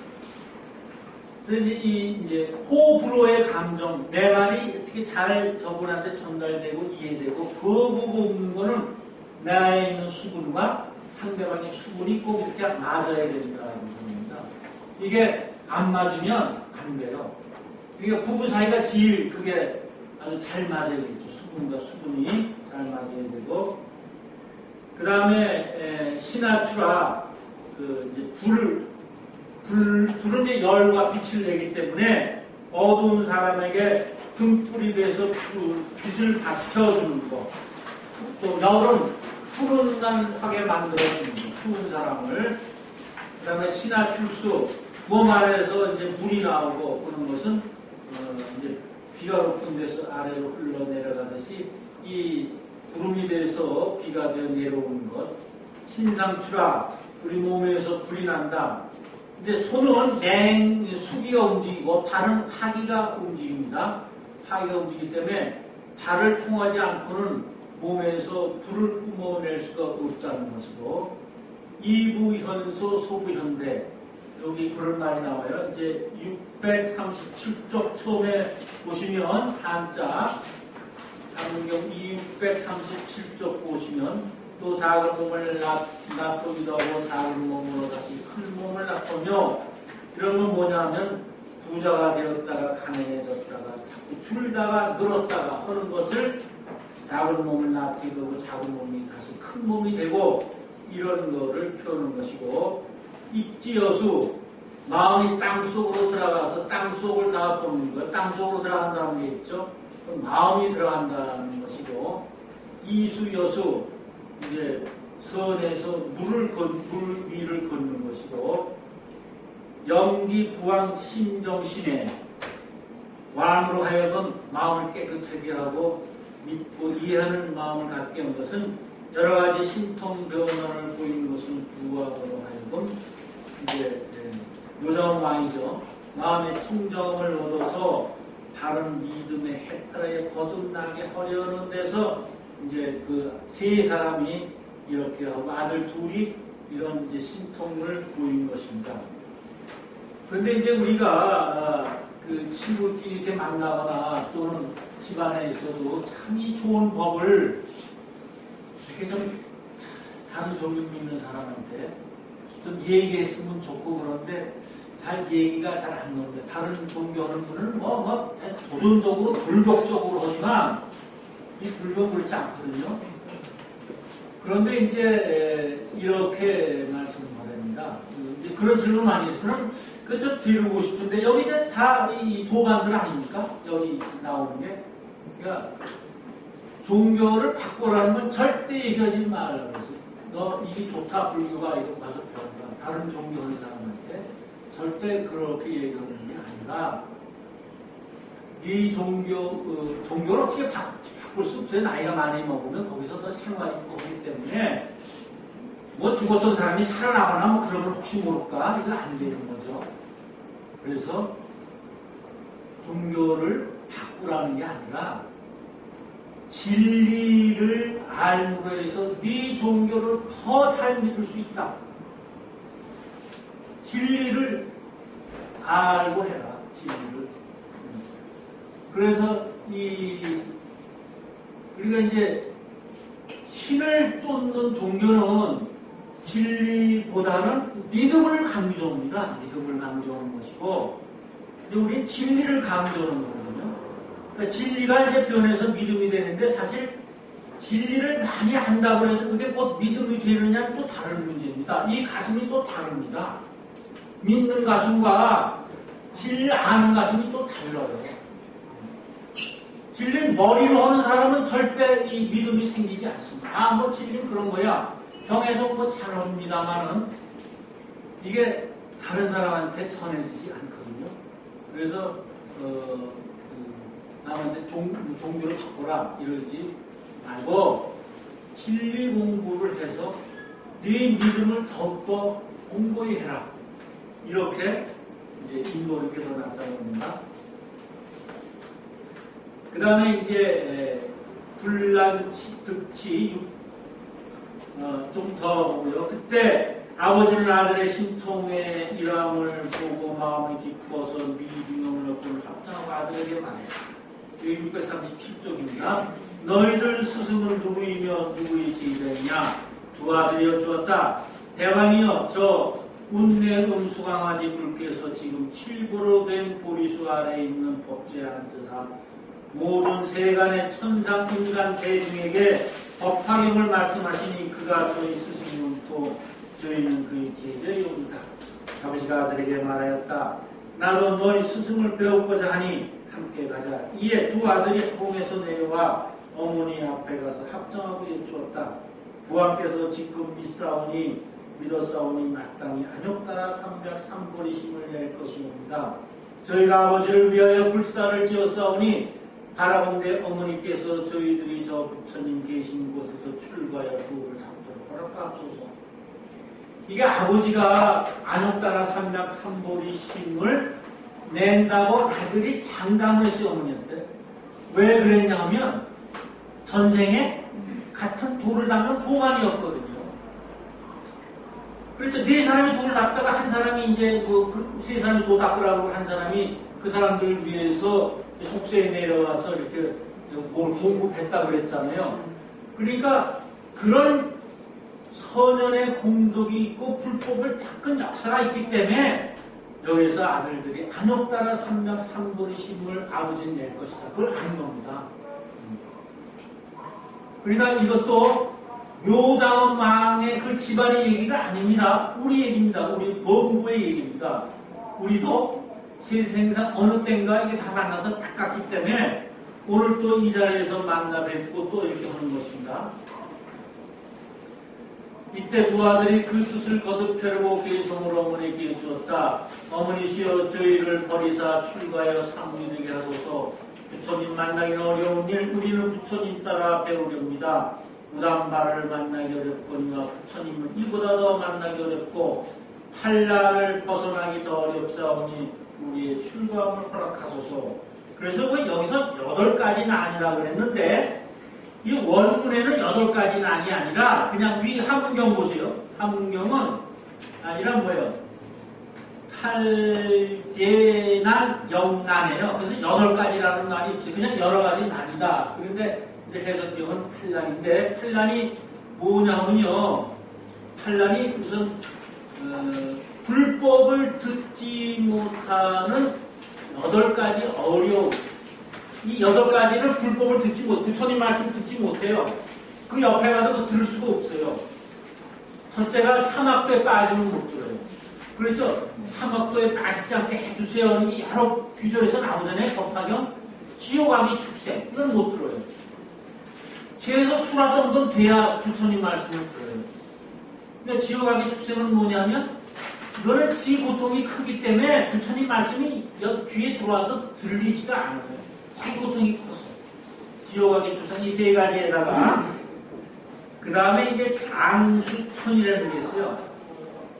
그래서 이제 호불호의 감정, 내 말이 어떻게 잘 저분한테 전달되고 이해되고 그 부분 거는 내 안에 있는 수분과 상대방의 수분이 꼭 이렇게 맞아야 된다는 겁니다. 이게 안 맞으면 안 돼요. 그러니까 부부 사이가 제일 그게 아주 잘 맞아야 되겠죠. 수분과 수분이 잘 맞아야 되고 그 다음에 신하추라 그 이제 불은 이제 열과 빛을 내기 때문에 어두운 사람에게 등불이 돼서 빛을 밝혀주는 거. 또 열은 푸른하게 만들어주는 거. 추운 사람을. 그 다음에 신하출수. 뭐 말해서 이제 물이 나오고 그런 것은 이제 비가 높은 데서 아래로 흘러내려가듯이 이 구름이 돼서 비가 되어 내려오는 것. 신상추라. 우리 몸에서 불이 난다. 이제 손은 냉, 수기가 움직이고 발은 화기가 움직입니다. 화기가 움직이기 때문에 발을 통하지 않고는 몸에서 불을 뿜어낼 수가 없다는 것이고, 이부현소 소부현대, 여기 그런 말이 나와요. 이제 637쪽 처음에 보시면 한자 한문경 637쪽 보시면 또 작은 몸을 놔두기도 하고 작은 몸으로 다시 큰 몸을 놔두며, 이런 건 뭐냐면 부자가 되었다가 가난해졌다가 자꾸 줄다가 늘었다가 하는 것을 작은 몸을 놔두기도 하고 작은 몸이 다시 큰 몸이 되고, 이런 거를 표현하는 것이고, 입지여수, 마음이 땅속으로 들어가서 땅속을 나와보는 거예요. 땅속으로 들어간다는 게 있죠. 그럼 마음이 들어간다는 것이고, 이수여수, 이제 선에서 물 위를 걷는 것이고, 영기부왕 신정신에, 왕으로 하여금 마음을 깨끗하게 하고 믿고 이해하는 마음을 갖게 한 것은 여러 가지 신통 변화를 보이는 것은 부왕으로 하여금 이제 요정 왕이죠. 마음의 청정을 얻어서 바른 믿음의 해탈에 거듭나게 하려는 데서 이제 그 세 사람이 이렇게 하고 아들 둘이 이런 이제 신통을 보이는 것입니다. 그런데 이제 우리가 그 친구끼리 이렇게 만나거나 또는 집안에 있어도 참 이 좋은 법을 이렇게 좀 다른 종교 믿는 사람한테 좀 얘기했으면 좋고, 그런데 잘 얘기가 잘 안 나오는데, 다른 종교하는 분은 도전적으로 불격적으로 하지만 이 불교는 그렇지 않거든요. 그런데 이제 이렇게 말씀드립니다. 이제 그런 질문 많이 해서 그럼 그저 드리고 싶은데, 여기 이제 다 이 도반들 아닙니까? 여기 나오는 게. 그러니까 종교를 바꾸라는 건 절대 얘기하지 말라고 그러지. 너 이게 좋다, 불교가 이거 가서 배운다. 다른 종교하는 사람한테 절대 그렇게 얘기하는 게 아니라, 이 종교를 어떻게 바꿀 수 없어요. 나이가 많이 먹으면 거기서 더 생활이 있기 때문에, 뭐 죽었던 사람이 살아나거나 뭐 그러면 혹시 모를까? 이거 안 되는 거죠. 그래서 종교를 바꾸라는 게 아니라 진리를 알므로 해서 네 종교를 더 잘 믿을 수 있다. 진리를 알고 해라. 진리를. 그래서 우리가 이제 신을 쫓는 종교는 진리보다는 믿음을 강조합니다. 믿음을 강조하는 것이고, 우리는 진리를 강조하는 거거든요. 그러니까 진리가 이제 변해서 믿음이 되는데, 사실 진리를 많이 한다고 해서 그게 곧 믿음이 되느냐는 또 다른 문제입니다. 이 가슴이 또 다릅니다. 믿는 가슴과 진리를 아는 가슴이 또 달라요. 진리는 머리로 하는 사람은 절대 이 믿음이 생기지 않습니다. 뭐 진리는 그런 거야. 경에서 뭐 잘합니다만은 이게 다른 사람한테 전해지지 않거든요. 그래서 남한테 종교를 바꿔라 이러지 말고 진리 공부를 해서 네 믿음을 더욱더 공고히 해라. 이렇게 이제 인도를 깨달았다는 겁니다. 그 다음에 이제 불란치 득치 좀 더 보고요. 그때 아버지는 아들의 신통의 일함을 보고 마음이 깊어서 미중용을 얻고 합장하고 아들에게 말해요. 여기 637쪽입니다. 너희들 스승은 누구이며 누구의 제자이냐? 두 아들이 여쭈었다. 대왕이여, 저 운내 음수강아지 불께서 지금 칠부로 된 보리수 아래에 있는 법제에 앉으사 모든 세간의 천상 인간 대중에게 법화경을 말씀하시니 그가 저희 스승이고 저희는 그의 제자이옵니다. 아버지가 아들에게 말하였다. 나도 너희 스승을 배우고자 하니 함께 가자. 이에 두 아들이 호공에서 내려와 어머니 앞에 가서 합정하고 여쭈었다. 부왕께서 지금 믿었사오니 마땅히 안욕 따라 303보리심을 낼 것이옵니다. 저희가 아버지를 위하여 불사를 지었사오니 바라건대 어머니께서 저희들이 저 부처님 계신 곳에서 출가하여 부를 담도록 허락하옵소서. 이게 아버지가 안옥다라 삼약 삼보리심을 낸다고 아들이 장담을 했어요, 어머니한테. 왜 그랬냐 하면 전생에 같은 돌을 닦는 동안이었거든요. 그렇죠. 네 사람이 돌을 닦다가 한 사람이 이제 세 사람이 돌 닦으라고 한 사람이 그 사람들 위해서 속세에 내려와서 이렇게 뭘 공급했다 그랬잖아요. 그러니까 그런 선연의 공덕이 있고 불법을 닦은 역사가 있기 때문에 여기서 아들들이 안옥다라 삼약 삼보리심을 아버지는 낼 것이다. 그걸 아는 겁니다. 그러니까 이것도 묘자원 망의 그 집안의 얘기가 아닙니다. 우리 얘기입니다. 우리 범부의 얘기입니다. 우리도 세생상 어느 때인가 이게 다 만나서 닦았기 때문에 오늘 또 이 자리에서 만나 뵙고 또 이렇게 하는 것입니다. 이때 두 아들이 그 뜻을 거듭 펴려고 계성으로 어머니께 주었다. 어머니시여 저희를 버리사 출가하여 상무이되게 하소서. 부처님 만나기는 어려운 일 우리는 부처님 따라 배우렵니다. 무당바를 만나기 어렵거니와 부처님은 이보다 더 만나기 어렵고 판란을 벗어나기 더 어렵사오니 우리의 출가함을 허락하소서. 그래서 뭐 여기서 8가지는 아니라고 그랬는데 이 원문에는 8가지는 아니라 그냥 위 한문경 보세요. 한문경은 아니라 뭐예요? 탈제난 영난이에요. 그래서 8가지라는 말이 없어요. 그냥 여러 가지 난이다. 그런데 이제 해석경은 판란인데 판란이 뭐냐면요. 판란이 무슨 불법을 듣지 못하는 8가지 어려움. 이 8가지는 불법을 듣지 못, 부처님 말씀 듣지 못해요. 그 옆에 가도 들을 수가 없어요. 첫째가 사막도에 빠지면 못 들어요. 그렇죠? 사막도에 빠지지 않게 해주세요. 이 여러 규절에서 나오잖아요. 법화경. 지옥왕의 축생. 이건 못 들어요. 최소 수라 정도는 돼야 부처님 말씀을 들어요. 근데 지옥왕의 축생은 뭐냐면 이거는 지 고통이 크기 때문에 부처님 말씀이 귀에 들어와도 들리지가 않아요. 자기 고통이 커서. 지옥왕의 축생 이 3가지에다가 그 다음에 이제 장수천이라는 게 있어요.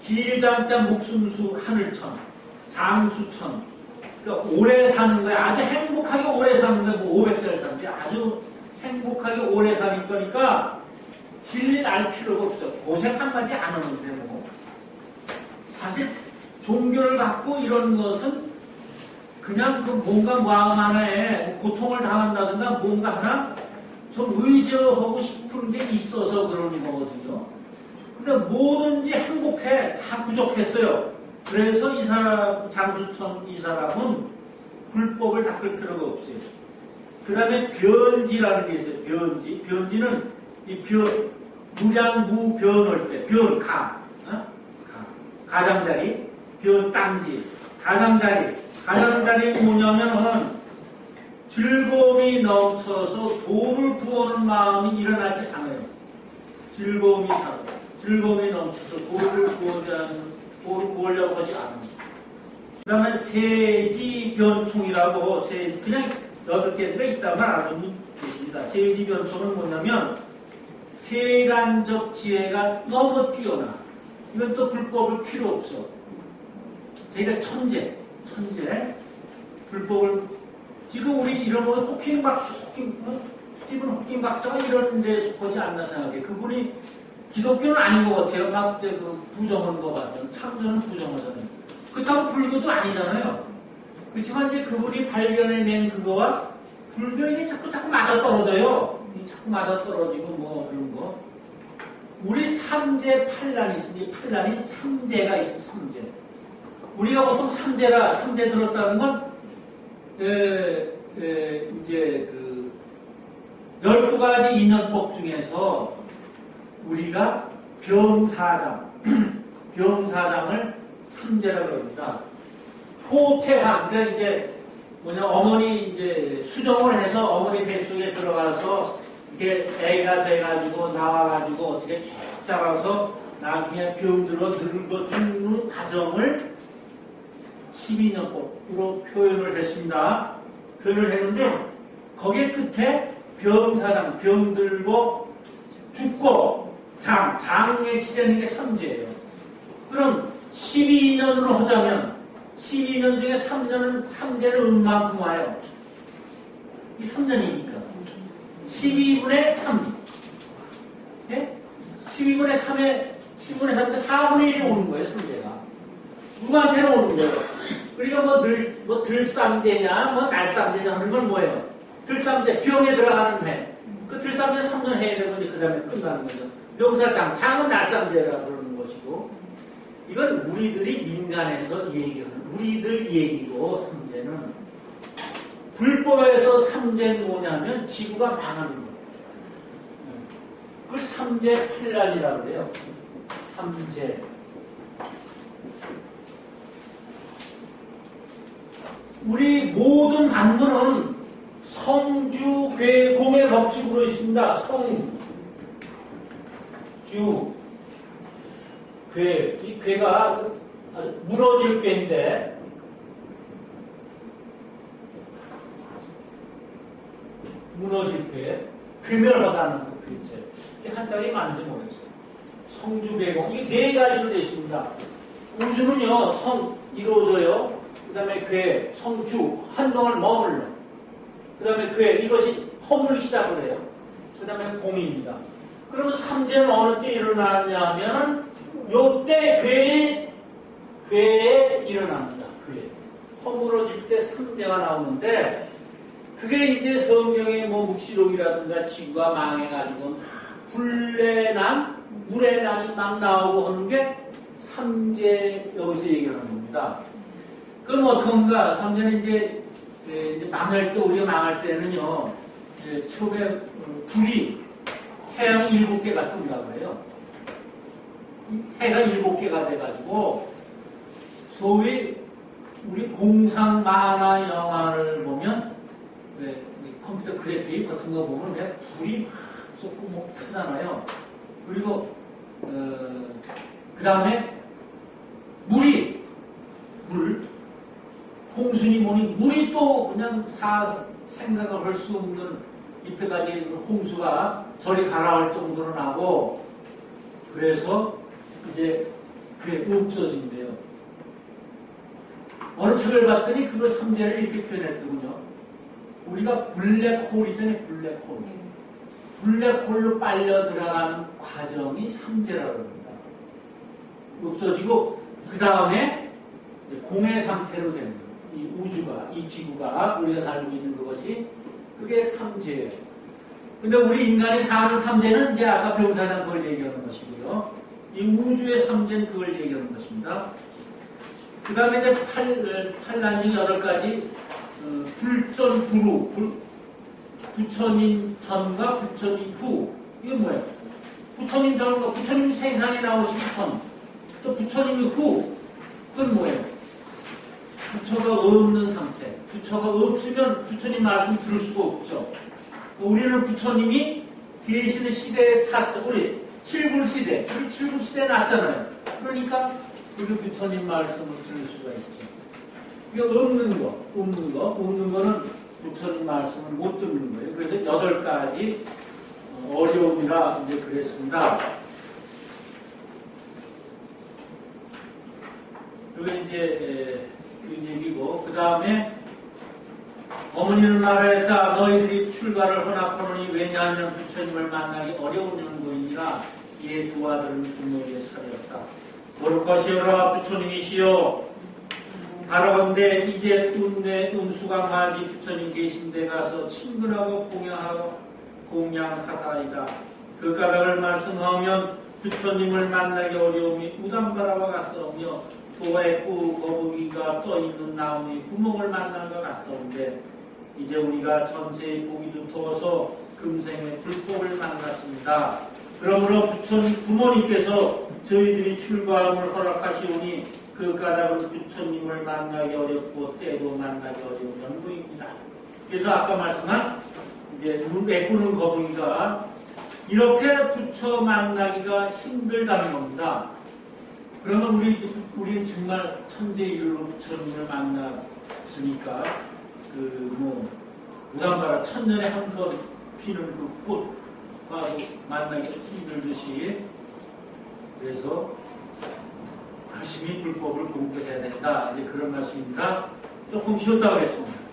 길장자 목숨수 하늘천, 장수천. 그러니까 오래 사는 거야. 아주 행복하게 오래 사는 거야. 뭐 500살 사는데 아주 행복하게 오래 사는 거니까 진리 알 필요가 없어. 고생 한마디 안 하는데 뭐. 사실 종교를 갖고 이런 것은 그냥 그 뭔가 마음 하나에 고통을 당한다든가 뭔가 하나 좀 의지하고 싶은 게 있어서 그러는 거거든요. 근데 뭐든지 행복해. 다 부족했어요. 그래서 이 사람, 장수천 이 사람은 불법을 닦을 필요가 없어요. 그 다음에 변지라는 게 있어요. 변지. 변지는 이 무량무 변할 때, 가장자리, 땅지, 가장자리 뭐냐면은 즐거움이 넘쳐서 도를 구하는 마음이 일어나지 않아요. 즐거움이 넘쳐서 도를 구하려고 하지 않아요. 그 다음에 세지변총이라고 그냥 8개가 있다고 알아두면 되십니다. 세지변총은 뭐냐면 세간적 지혜가 너무 뛰어나. 이건 또 불법을 필요 없어. 저희가 천재. 불법을 지금 우리 이런 거 스티븐 호킹 박사가 이런 데 속하지 않나 생각해. 그분이 기독교는 아닌 것 같아요. 막 그 부정하는 거 봐서. 참전은 부정하잖아요. 그렇다고 불교도 아니잖아요. 그렇지만 이제 그분이 발견해낸 그거와 불교에게 자꾸 맞아떨어져요. 자꾸 맞아떨어지고 뭐 그런 거. 우리 삼재 판란이 있으니 판란이 삼재가 있어요. 삼재. 우리가 보통 삼재 들었다는 건 이제 그 12가지 인연법 중에서 우리가 병사장을 삼재라고 합니다. 포태한, 그러니까 이제 어머니 이제 수정을 해서 어머니 뱃속에 들어가서 이렇게 애가 돼가지고 나와가지고 어떻게 쭉 자라서 나중에 병들어 늙어 죽는 과정을 12년법으로 표현을 했습니다. 표현을 했는데 거기에 끝에 병사장, 병들고 죽고 장에 치려는 게 삼재예요. 그럼 12년으로 하자면 12년 중에 3년은 삼재는 음만큼 와요. 이 3년이니까 12분의 3. 예? 12분의 3에 10분의 3에 4분의 1이 오는 거예요, 삼재가. 누구한테는 오는 거예요. 그러니까 뭐 들삼재냐, 뭐 날삼재냐 하는 건 뭐예요? 들삼재, 병에 들어가는 해. 그 들삼재 3년 해야 되고, 그 다음에 끝나는 거죠. 명사장, 장은 날삼재라고 그러는 것이고, 이건 우리들이 민간에서 얘기하는, 우리들 얘기고, 삼재는. 불법에서 삼재는 뭐냐면, 지구가 망하는 거예요. 그걸 삼재팔란이라고 그래요. 삼재. 우리 모든 만물은 성주, 괴, 공의 법칙으로 있습니다. 성주, 괴. 이 괴가 무너질 괴인데, 무너질 괴. 괴멸하다는 그 괴체. 이게 한자리 맞는지 모르겠어요. 성주, 괴, 공. 이게 네 가지로 되어 있습니다. 우주는요, 성, 이루어져요. 그 다음에 괴, 성주, 한동안 머물러. 그 다음에 괴, 이것이 허물기 시작을 해요. 그 다음에 공입니다. 그러면 삼재는 어느 때 일어나냐 하면은, 요때 괴에 일어납니다. 괴. 허물어질 때 삼재가 나오는데, 그게 이제 성경의 뭐 묵시록이라든가 지구가 망해가지고, 불내난, 물의 난이 막 나오고 하는 게 삼재, 여기서 얘기하는 겁니다. 그럼 어떤가? 삼재는 이제 망할 때, 우리가 망할 때는요, 처음에 불이 태양 7개가 뜬다고 해요. 해가 7개가 돼가지고, 소위 우리 공상 만화 영화를 보면, 컴퓨터 그래픽 같은 거 보면 불이 막 쏟고 뭐 크잖아요. 그리고, 그 다음에 물, 홍순이 뭐니, 물이 또 그냥 생각을 할 수 없는 이때까지 홍수가 저리 가라앉을 정도로 나고, 그래서 이제 그게 없어진대요. 어느 책을 봤더니 그거 삼재를 이렇게 표현했더군요. 우리가 블랙홀 있잖아요, 블랙홀. 블랙홀로 빨려 들어가는 과정이 삼재라고 합니다. 없어지고, 그 다음에 공의 상태로 되는 거예요. 이 우주가, 이 지구가, 우리가 살고 있는 그것이, 그게 삼재예요. 근데 우리 인간이 사는 삼재는 이제 아까 병사장 그걸 얘기하는 것이고요. 이 우주의 삼재는 그걸 얘기하는 것입니다. 그 다음에 이제 팔란 중 8가지, 불전, 불후, 부처님 전과 부처님 후. 이게 뭐예요? 부처님 전과 부처님 생상에 나오시기 전, 또 부처님 후. 그건 뭐예요? 부처가 없는 상태. 부처가 없으면 부처님 말씀 들을 수가 없죠. 우리는 부처님이 계시는 시대에 탔죠. 우리 7굴 시대, 우리 7굴 시대에 났잖아요. 그러니까 우리 부처님 말씀을 들을 수가 있죠. 이게 없는 거는 부처님 말씀을 못 듣는 거예요. 그래서 8가지 어려움이라 이제 그랬습니다. 이게 이제 이 얘기고, 그 다음에 어머니는 말하였다. 너희들이 출가를 허락하노니 왜냐하면 부처님을 만나기 어려운 연고이니라. 이에 두 아들은 부모에게 차렸다. 모를 것이여라 부처님이시여. 바라건대 이제 운수강 맞이 부처님 계신 데 가서 친근하고 공양하사이다. 그 까닭을 말씀하면 부처님을 만나기 어려움이 우담바라와 같사오며 도액구 거북이가 떠있는 나무의 구멍을 만난 것 같사온데 이제 우리가 전세의 복이 두터워서 금생의 불법을 만났습니다. 그러므로 부모님께서 저희들이 출가함을 허락하시오니 그 까닭은 부처님을 만나기 어렵고 때도 만나기 어려운 연구입니다. 그래서 아까 말씀한 이제 메꾸는 거북이가 이렇게 부처 만나기가 힘들다는 겁니다. 그러면 우리는 정말 천재일로 부처님을 만났으니까 우담바라 천년에 한 번 피는 그 꽃과도 만나기 힘들듯이 그래서 열심히 불법을 공부해야 된다. 이제 그런 말씀입니다. 조금 쉬었다 가겠습니다.